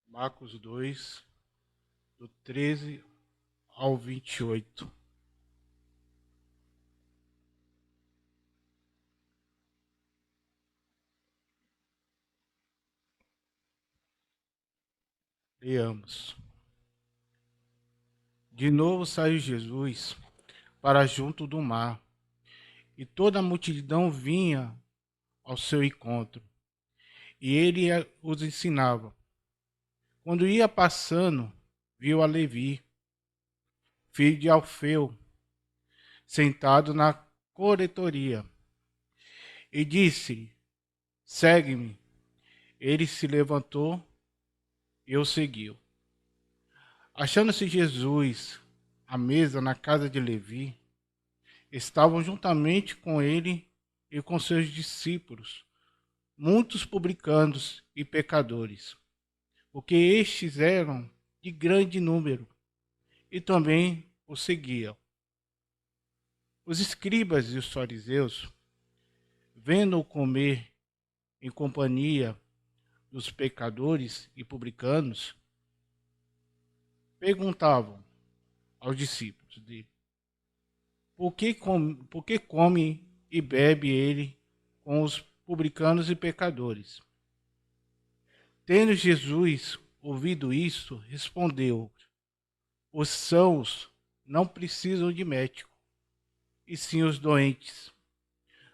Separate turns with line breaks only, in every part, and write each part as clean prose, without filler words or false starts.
Marcos 2, do 13 ao 28. Leamos. De novo saiu Jesus para junto do mar, e toda a multidão vinha ao seu encontro, e ele os ensinava. Quando ia passando, viu a Levi, filho de Alfeu, sentado na coletoria, e disse: segue-me. Ele se levantou e o seguiu. Achando-se Jesus à mesa na casa de Levi, estavam juntamente com ele e com seus discípulos muitos publicanos e pecadores, porque estes eram de grande número e também o seguiam. Os escribas e os fariseus, vendo-o comer em companhia dos pecadores e publicanos, perguntavam aos discípulos dele: por que come e bebe ele com os publicanos e pecadores? Tendo Jesus ouvido isso, respondeu: os sãos não precisam de médico, e sim os doentes.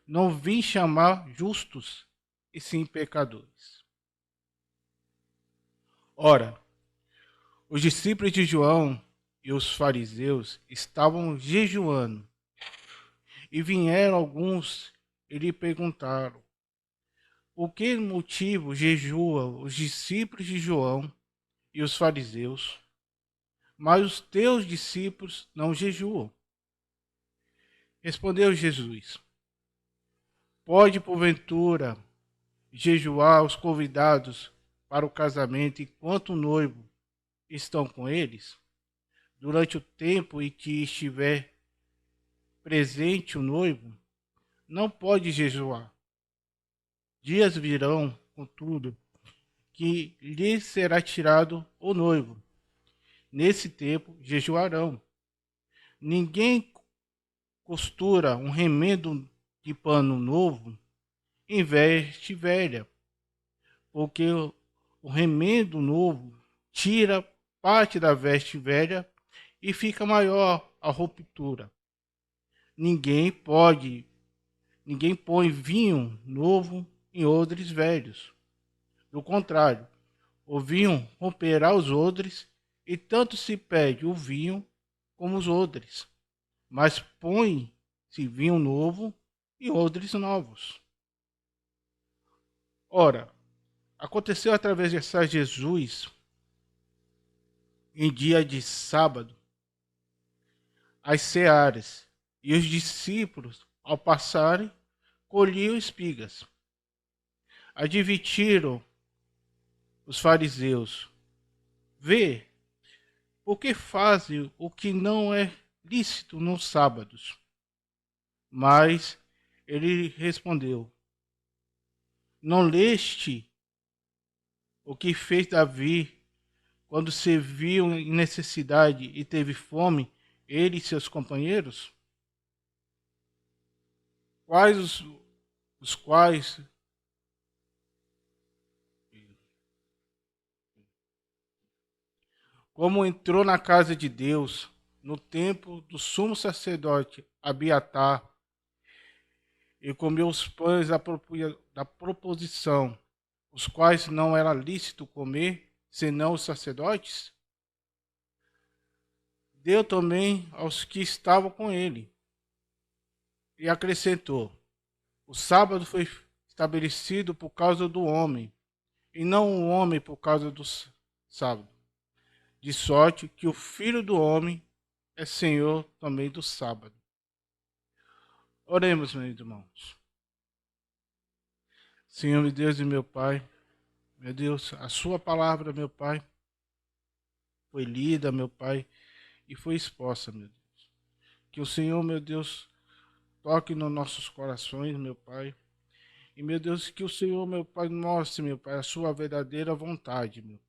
Não vim chamar justos, e sim pecadores. Ora, os discípulos de João e os fariseus estavam jejuando, e vieram alguns e lhe perguntaram: por que motivo jejuam os discípulos de João e os fariseus, mas os teus discípulos não jejuam? Respondeu Jesus: pode, porventura, jejuar os convidados para o casamento enquanto o noivo estão com eles? Durante o tempo em que estiver presente o noivo, não pode jejuar. Dias virão, contudo, que lhes será tirado o noivo. Nesse tempo jejuarão. Ninguém costura um remendo de pano novo em veste velha, porque o remendo novo tira parte da veste velha e fica maior a ruptura. Ninguém põe vinho novo em odres velhos. Do contrário, o vinho romperá os odres, e tanto se perde o vinho como os odres. Mas põe-se vinho novo em odres novos. Ora, aconteceu através de Jesus, em dia de sábado, as searas, e os discípulos, ao passarem, colhiam espigas. Advertiram os fariseus: vê, por que fazem o que não é lícito nos sábados? Mas ele respondeu: não leste o que fez Davi quando se viu em necessidade e teve fome, ele e seus companheiros? Quais os quais como entrou na casa de Deus no tempo do sumo sacerdote Abiatar e comeu os pães da proposição, os quais não era lícito comer, senão os sacerdotes, deu também aos que estavam com ele. E acrescentou: o sábado foi estabelecido por causa do homem, e não o homem por causa do sábado. De sorte que o Filho do Homem é Senhor também do sábado. Oremos, meus irmãos. Senhor, meu Deus e meu Pai, meu Deus, a sua palavra, meu Pai, foi lida, meu Pai, e foi exposta, meu Deus. Que o Senhor, meu Deus, toque nos nossos corações, meu Pai. E, meu Deus, que o Senhor, meu Pai, mostre, meu Pai, a sua verdadeira vontade, meu.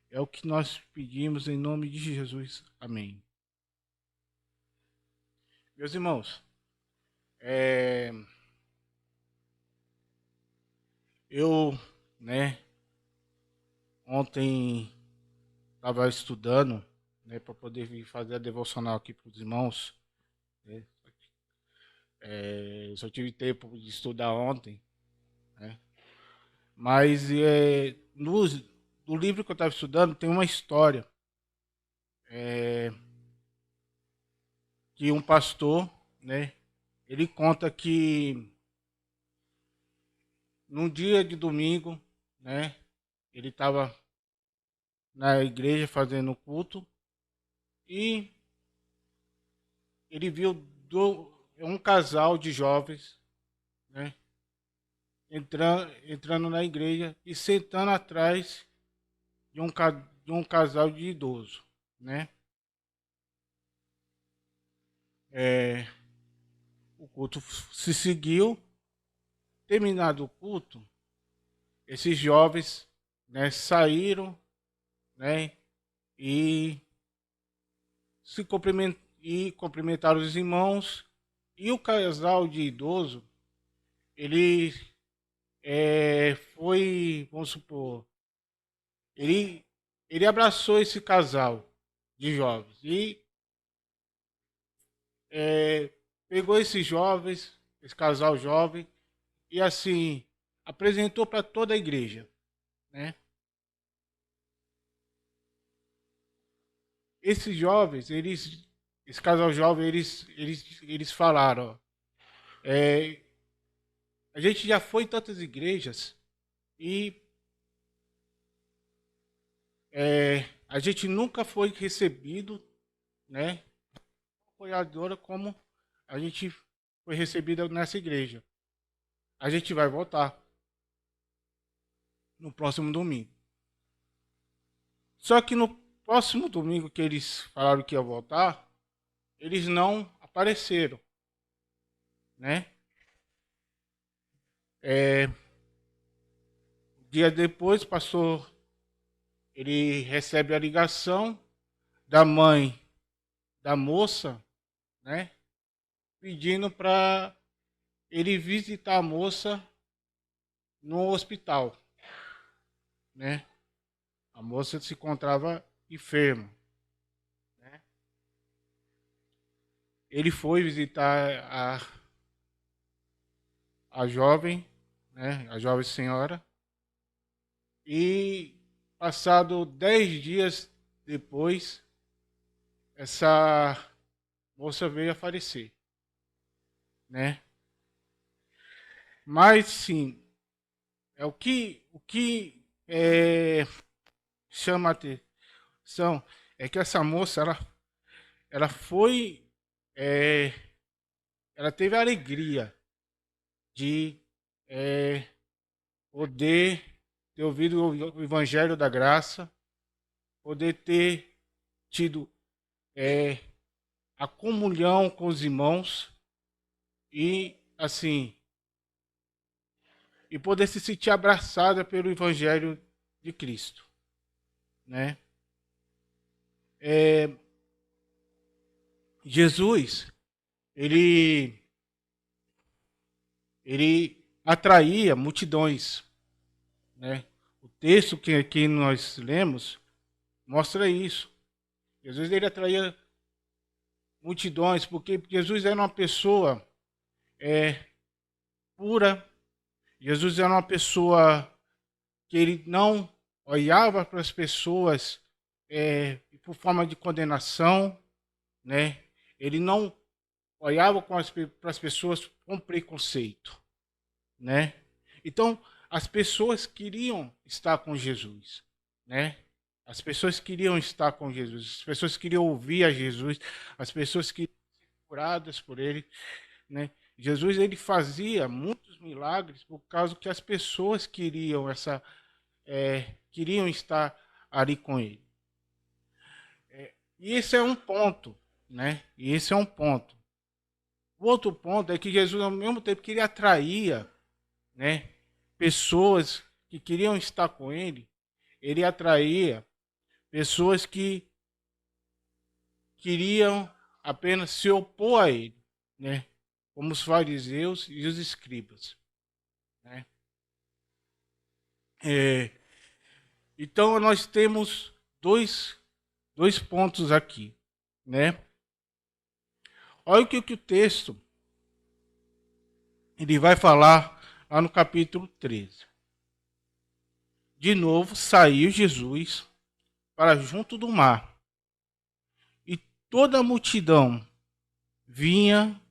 É o que nós pedimos em nome de Jesus. Amém. Meus irmãos, é, eu, né, ontem estava estudando, né, para poder vir fazer a devocional aqui para os irmãos. Né? Só tive tempo de estudar ontem, né? Mas no livro que eu estava estudando tem uma história é, que um pastor, né, ele conta que num dia de domingo, né, ele estava na igreja fazendo culto e ele viu um casal de jovens, né, entrando na igreja e sentando atrás de um casal de idoso, né? É, o culto se seguiu, terminado o culto, esses jovens, né, saíram, né, e e cumprimentaram os irmãos e o casal de idoso, ele foi, vamos supor, ele, ele abraçou esse casal de jovens e é, pegou esses jovens, esse casal jovem, e assim, apresentou para toda a igreja, né? Esses jovens, esse casal jovem, eles falaram, ó, é, a gente já foi em tantas igrejas e a gente nunca foi recebido, né? Apoiadora como a gente foi recebida nessa igreja. A gente vai voltar no próximo domingo. Só que no próximo domingo que eles falaram que ia voltar, eles não apareceram, né? Dia depois, o pastor ele recebe a ligação da mãe da moça, né? Pedindo para ele visitar a moça no hospital, né? A moça se encontrava enferma, né? Ele foi visitar a jovem, né? A jovem senhora. E passado 10 dias depois, essa moça veio a falecer, né? Mas sim, o que chama a atenção é que essa moça ela foi é, ela teve a alegria de é, poder ter ouvido o Evangelho da Graça, poder ter tido é, a comunhão com os irmãos e assim e poder se sentir abraçada pelo Evangelho de Cristo, né? É, Jesus ele ele atraía multidões, né? O texto que aqui nós lemos mostra isso. Jesus ele atraía multidões porque Jesus era uma pessoa pura. Jesus era uma pessoa que ele não olhava para as pessoas por forma de condenação, né? Ele não olhava para as pessoas com preconceito, né? Então, as pessoas queriam estar com Jesus, né? As pessoas queriam estar com Jesus, as pessoas queriam ouvir a Jesus, as pessoas queriam ser curadas por ele, né? Jesus ele fazia muitos milagres por causa que as pessoas queriam estar ali com ele. E esse é um ponto, né? E esse é um ponto. O outro ponto é que Jesus, ao mesmo tempo que ele atraía, né, pessoas que queriam estar com ele, ele atraía pessoas que queriam apenas se opor a ele, né? Como os fariseus e os escribas, né? Então nós temos dois pontos aqui, né? Olha o que o texto ele vai falar lá no capítulo 13. De novo saiu Jesus para junto do mar, e toda a multidão vinha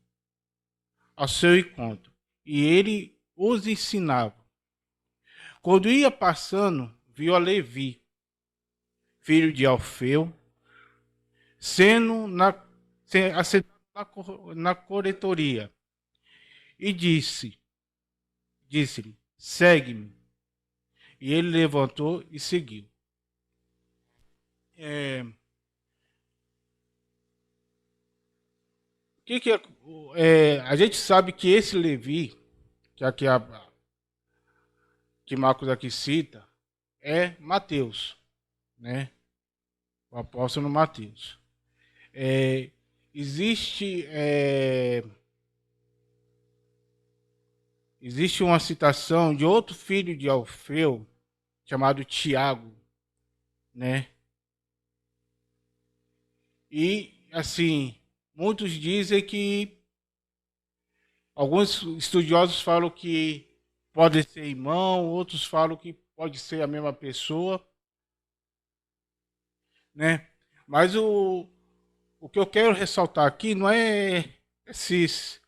ao seu encontro, e ele os ensinava. Quando ia passando, viu a Levi, filho de Alfeu, assentado na coletoria, e disse-lhe, segue-me. E ele levantou e seguiu. A gente sabe que esse Levi, que Marcos aqui cita, é Mateus, né? O apóstolo Mateus. Existe uma citação de outro filho de Alfeu, chamado Tiago, né? E, assim, muitos dizem que alguns estudiosos falam que pode ser irmão, outros falam que pode ser a mesma pessoa, né? Mas o que eu quero ressaltar aqui não é esses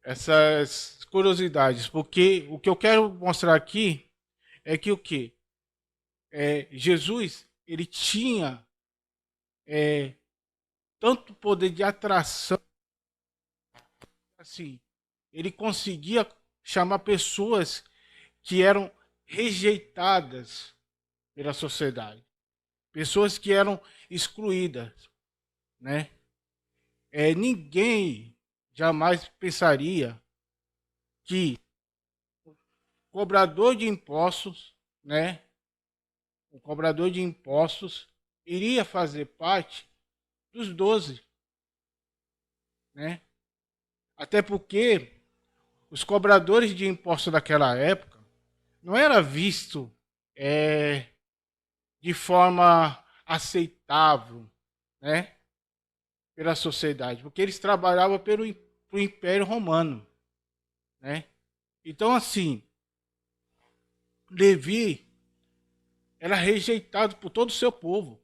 essas curiosidades, porque o que eu quero mostrar aqui é que Jesus ele tinha tanto poder de atração, assim, ele conseguia chamar pessoas que eram rejeitadas pela sociedade, pessoas que eram excluídas, né? Ninguém jamais pensaria que cobrador de impostos, né? O cobrador de impostos iria fazer parte dos 12, né? Até porque os cobradores de impostos daquela época não era visto de forma aceitável, né? Pela sociedade, porque eles trabalhavam pelo Império Romano, né? Então, assim, Levi era rejeitado por todo o seu povo.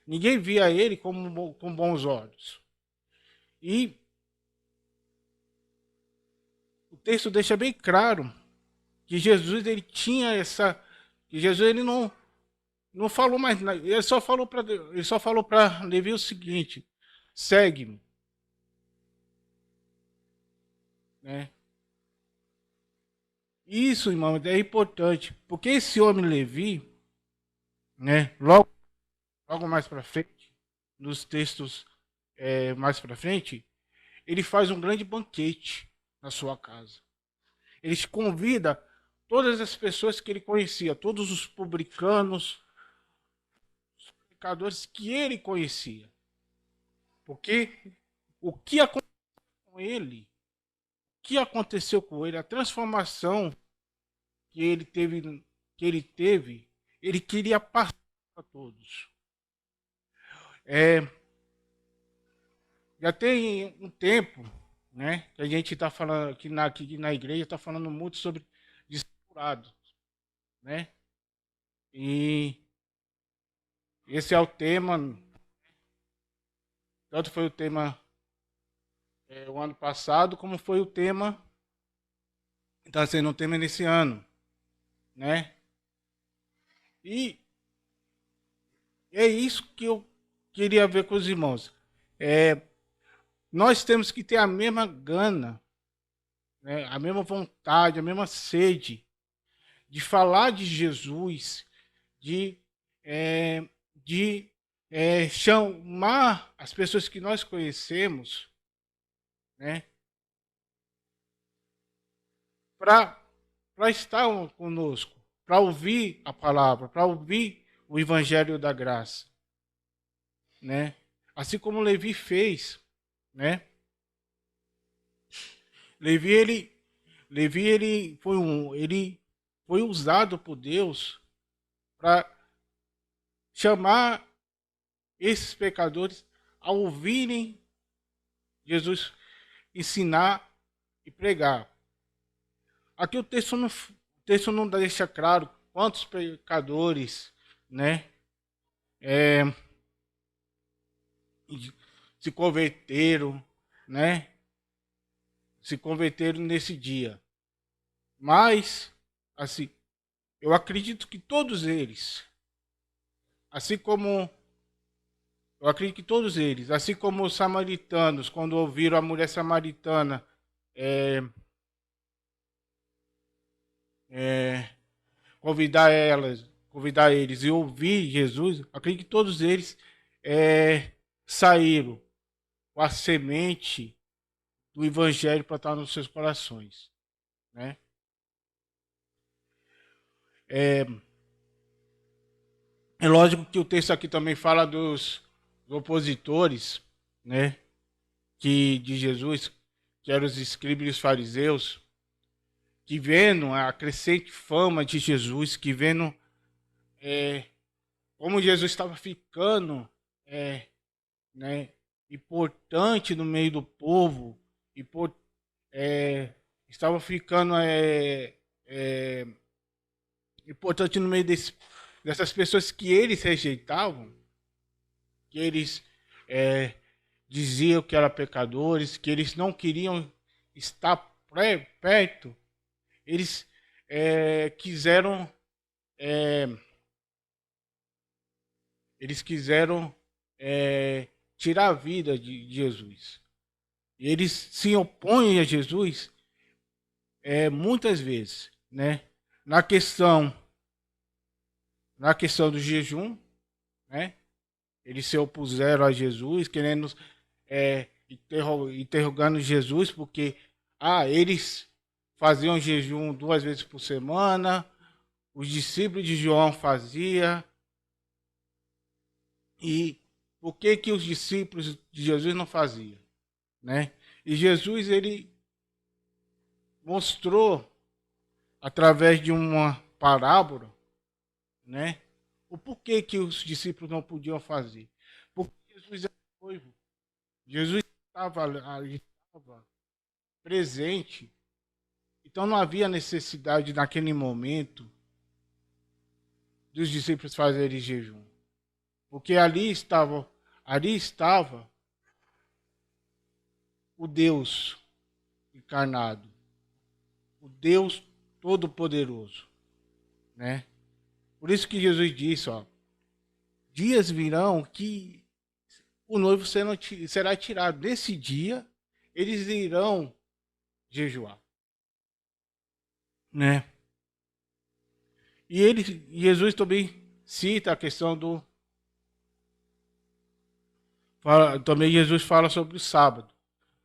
Ninguém via ele com bons olhos. E o texto deixa bem claro que Jesus ele tinha que Jesus ele não falou mais nada. Ele só falou para Levi o seguinte: segue-me, né? Isso, irmão, é importante, porque esse homem Levi, né? Logo mais para frente, nos textos mais para frente, ele faz um grande banquete na sua casa. Ele convida todas as pessoas que ele conhecia, todos os publicanos, os pecadores que ele conhecia. Porque o que aconteceu com ele, a transformação que ele teve, ele queria passar para todos. Já tem um tempo, né, que a gente está falando aqui na igreja, está falando muito sobre discipulado, né? E esse é o tema, tanto foi o tema o ano passado, como foi o tema, está sendo um tema nesse ano, né? E é isso que eu queria ver com os irmãos. Nós temos que ter a mesma gana, né, a mesma vontade, a mesma sede de falar de Jesus, de, é, chamar as pessoas que nós conhecemos, né, para estar conosco, para ouvir a palavra, para ouvir o evangelho da graça, né? Assim como Levi fez, né? Levi ele foi usado por Deus para chamar esses pecadores a ouvirem Jesus ensinar e pregar. Aqui o texto não deixa claro quantos pecadores, né, se converteram, né, se converteram nesse dia. Mas, assim, eu acredito que todos eles, assim como assim como os samaritanos, quando ouviram a mulher samaritana é, convidar eles e ouvir Jesus, acredito que todos eles saíram com a semente do evangelho para estar nos seus corações, né? É lógico que o texto aqui também fala dos opositores, né, de Jesus, que eram os escribas e os fariseus, que vendo a crescente fama de Jesus, que vendo como Jesus estava ficando né, importante no meio do povo, estava ficando importante no meio dessas pessoas que eles rejeitavam, que eles diziam que eram pecadores, que eles não queriam estar perto, eles quiseram tirar a vida de Jesus. E eles se opõem a Jesus muitas vezes, né? Na questão do jejum, né? Eles se opuseram a Jesus, querendo interrogando Jesus, porque eles faziam jejum 2 vezes por semana, os discípulos de João faziam, e por que os discípulos de Jesus não faziam, né? E Jesus, ele mostrou através de uma parábola, né, o porquê que os discípulos não podiam fazer. Porque Jesus era noivo. Jesus estava presente. Então não havia necessidade naquele momento dos discípulos fazerem jejum. Porque ali estava o Deus encarnado, o Deus Todo-Poderoso, né? Por isso que Jesus disse, dias virão que o noivo será tirado. Nesse dia, eles irão jejuar, né? E Jesus também cita a questão também Jesus fala sobre o sábado,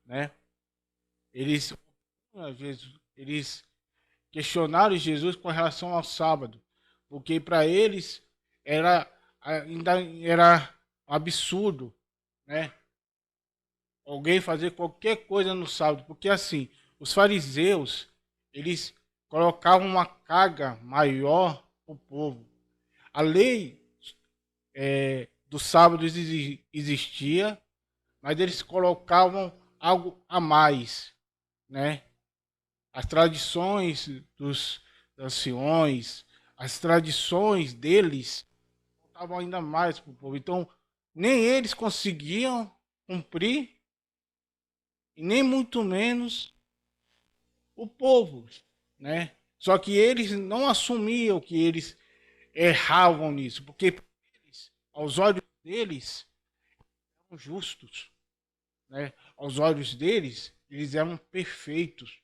né? Eles questionaram Jesus com relação ao sábado, porque para eles ainda era absurdo, né? Alguém fazer qualquer coisa no sábado, porque assim, os fariseus, eles colocavam uma carga maior para o povo. A lei do sábado existia, mas eles colocavam algo a mais, né? As tradições dos anciões, as tradições deles, estavam ainda mais para o povo. Então, nem eles conseguiam cumprir, e nem muito menos o povo, né? Só que eles não assumiam que eles erravam nisso, porque eles, aos olhos deles, eram justos, né? Aos olhos deles, eles eram perfeitos,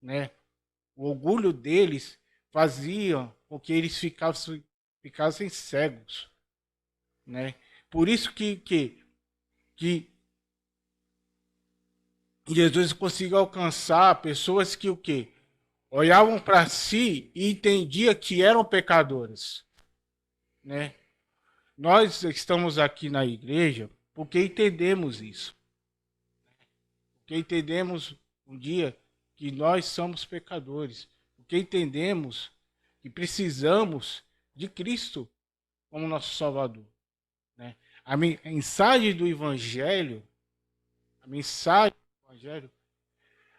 né? O orgulho deles fazia com que eles ficassem cegos, né? Por isso que Jesus conseguiu alcançar pessoas que o quê? olhavam para si e entendiam que eram pecadores, né? Nós estamos aqui na igreja porque entendemos isso, porque entendemos um dia que nós somos pecadores, porque entendemos que precisamos de Cristo como nosso Salvador, né? A mensagem do Evangelho, a mensagem do Evangelho,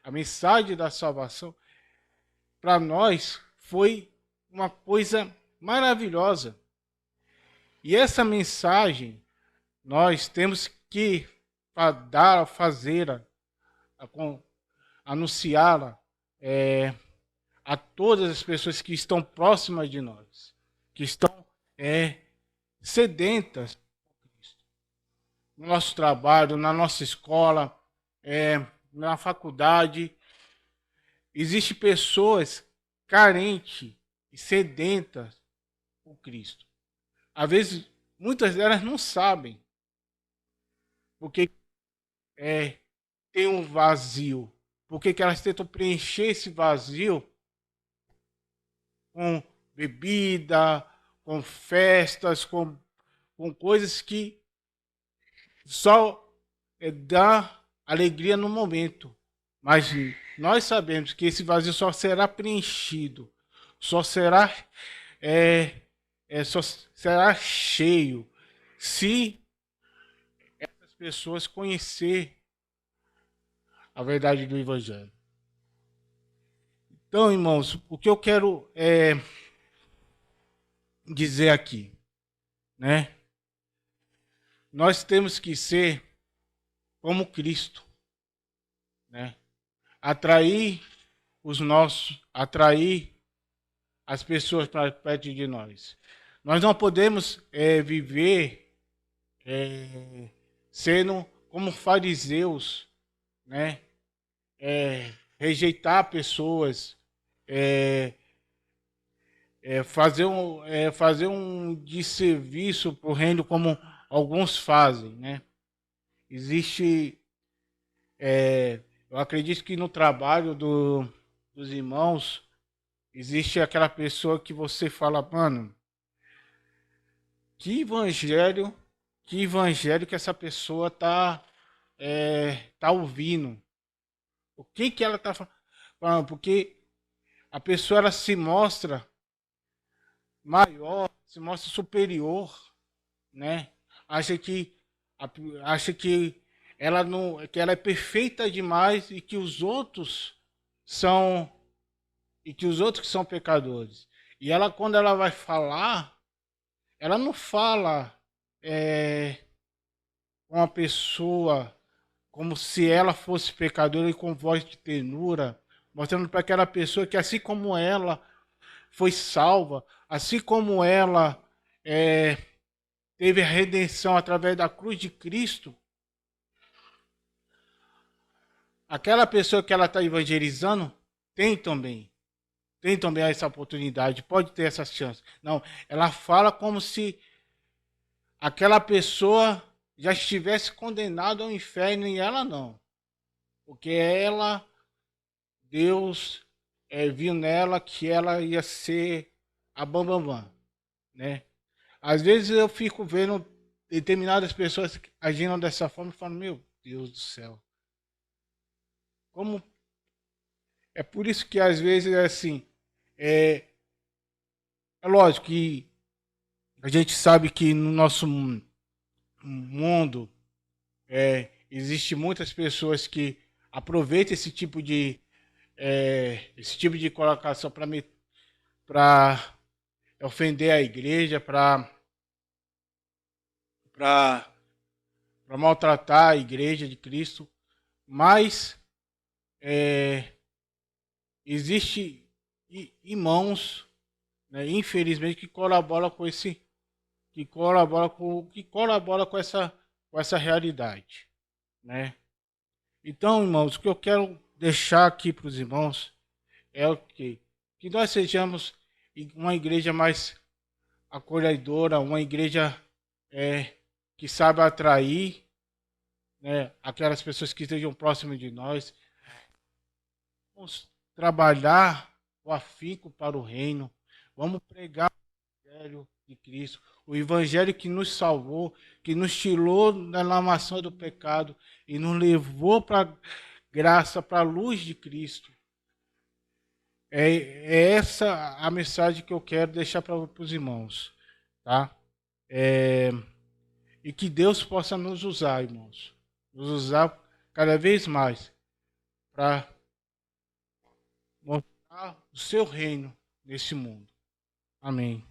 a mensagem da salvação, para nós foi uma coisa maravilhosa. E essa mensagem nós temos que dar, fazer, anunciá-la a todas as pessoas que estão próximas de nós, que estão sedentas no nosso trabalho, na nossa escola, na faculdade. Existem pessoas carentes e sedentas por Cristo. Às vezes, muitas delas não sabem, porque tem um vazio. Porque que elas tentam preencher esse vazio com bebida, com festas, com coisas que só dá alegria no momento. Mas nós sabemos que esse vazio só será preenchido, só será só será cheio se essas pessoas conhecer a verdade do Evangelho. Então, irmãos, o que eu quero dizer aqui, né? Nós temos que ser como Cristo, né? Atrair atrair as pessoas para perto de nós. Nós não podemos viver sendo como fariseus, né? Rejeitar pessoas, fazer um desserviço para o reino como alguns fazem, né? Existe, eu acredito que no trabalho dos irmãos, existe aquela pessoa que você fala, mano, que evangelho que essa pessoa tá ouvindo. O que ela tá falando? Porque a pessoa ela se mostra maior, se mostra superior, né? Acha que acha que ela não, que ela é perfeita demais e que os outros são pecadores. E ela quando ela vai falar, ela não fala com a pessoa como se ela fosse pecadora e com voz de ternura, mostrando para aquela pessoa que assim como ela foi salva, assim como ela teve a redenção através da cruz de Cristo, aquela pessoa que ela está evangelizando tem também essa oportunidade, pode ter essa chance. Não, ela fala como se aquela pessoa já estivesse condenada ao inferno e ela não. Porque ela, Deus viu nela que ela ia ser a bambambam, né? Às vezes eu fico vendo determinadas pessoas agindo dessa forma e falo, meu Deus do céu. Como é por isso que às vezes é assim, é lógico que a gente sabe que no nosso mundo existe muitas pessoas que aproveitam esse tipo de colocação para ofender a igreja, para maltratar a igreja de Cristo, mas existe irmãos, né, infelizmente, que colaboram com essa realidade, né? Então, irmãos, o que eu quero deixar aqui para os irmãos é o que nós sejamos uma igreja mais acolhedora, uma igreja que saiba atrair, né, aquelas pessoas que estejam próximas de nós. Vamos trabalhar o afinco para o reino. Vamos pregar o Evangelho de Cristo, o Evangelho que nos salvou, que nos tirou da lamação do pecado e nos levou para a graça, para a luz de Cristo. É essa a mensagem que eu quero deixar para os irmãos, tá? E que Deus possa nos usar, irmãos, nos usar cada vez mais para mostrar o seu reino nesse mundo. Amém.